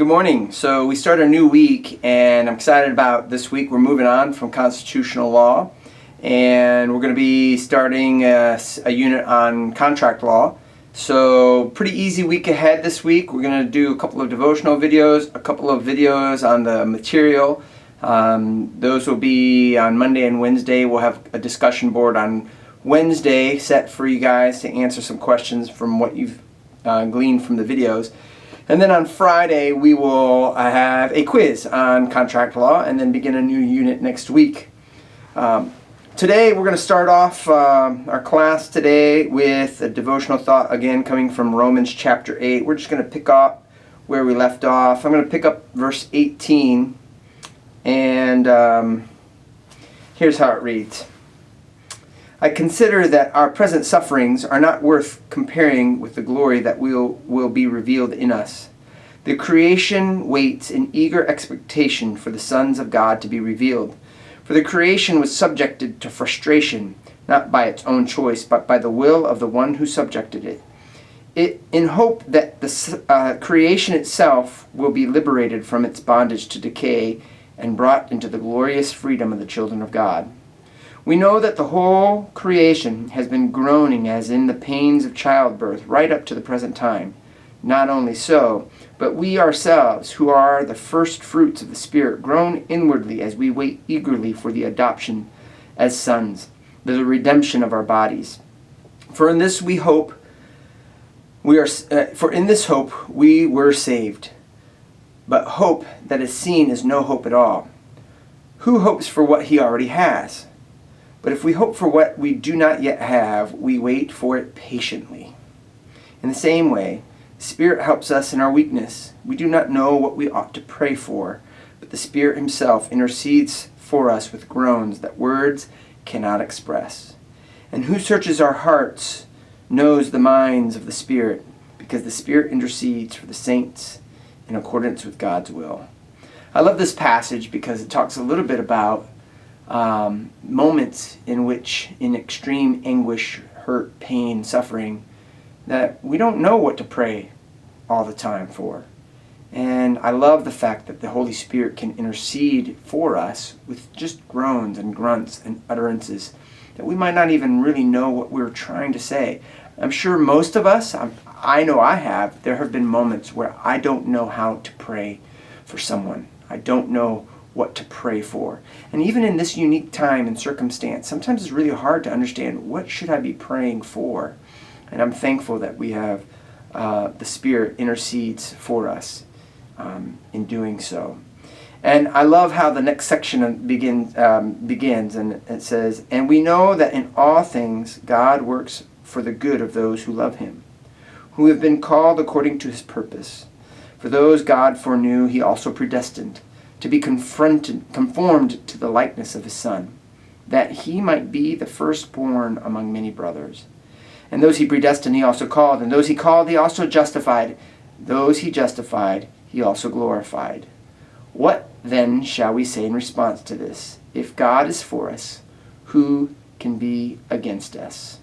Good morning. So we start a new week, and I'm excited about this week. We're moving on from constitutional law, and we're going to be starting a unit on contract law. So pretty easy week ahead this week. We're going to do a couple of devotional videos, a couple of videos on the material. Those will be on Monday and Wednesday. We'll have a discussion board on Wednesday set for you guys to answer some questions from what you've gleaned from the videos. And then on Friday, we will have a quiz on contract law and then begin a new unit next week. Today, we're going to start off our class today with a devotional thought, again, coming from Romans chapter 8. We're just going to pick up where we left off. I'm going to pick up verse 18, and here's how it reads. I consider that our present sufferings are not worth comparing with the glory that will be revealed in us. The creation waits in eager expectation for the sons of God to be revealed. For the creation was subjected to frustration, not by its own choice, but by the will of the one who subjected it, in hope that the creation itself will be liberated from its bondage to decay and brought into the glorious freedom of the children of God. We know that the whole creation has been groaning as in the pains of childbirth right up to the present time. Not only so, but we ourselves, who are the first fruits of the Spirit, groan inwardly as we wait eagerly for the adoption as sons, the redemption of our bodies. For in this hope we were saved. But hope that is seen is no hope at all. Who hopes for what he already has? But if we hope for what we do not yet have, we wait for it patiently. In the same way, the Spirit helps us in our weakness. We do not know what we ought to pray for, but the Spirit Himself intercedes for us with groans that words cannot express. And who searches our hearts knows the minds of the Spirit, because the Spirit intercedes for the saints in accordance with God's will. I love this passage because it talks a little bit about moments in which, in extreme anguish, hurt, pain, suffering, that we don't know what to pray all the time for. And I love the fact that the Holy Spirit can intercede for us with just groans and grunts and utterances that we might not even really know what we're trying to say. I'm sure most of us, I know I have, there have been moments where I don't know how to pray for someone. I don't know what to pray for. And even in this unique time and circumstance, sometimes it's really hard to understand what should I be praying for. And I'm thankful that we have the Spirit intercedes for us in doing so. And I love how the next section begins, and it says, "And we know that in all things God works for the good of those who love Him, who have been called according to His purpose. For those God foreknew, He also predestined to be conformed to the likeness of His Son, that He might be the firstborn among many brothers. And those He predestined, He also called. And those He called, He also justified. Those He justified, He also glorified. What then shall we say in response to this? If God is for us, who can be against us?"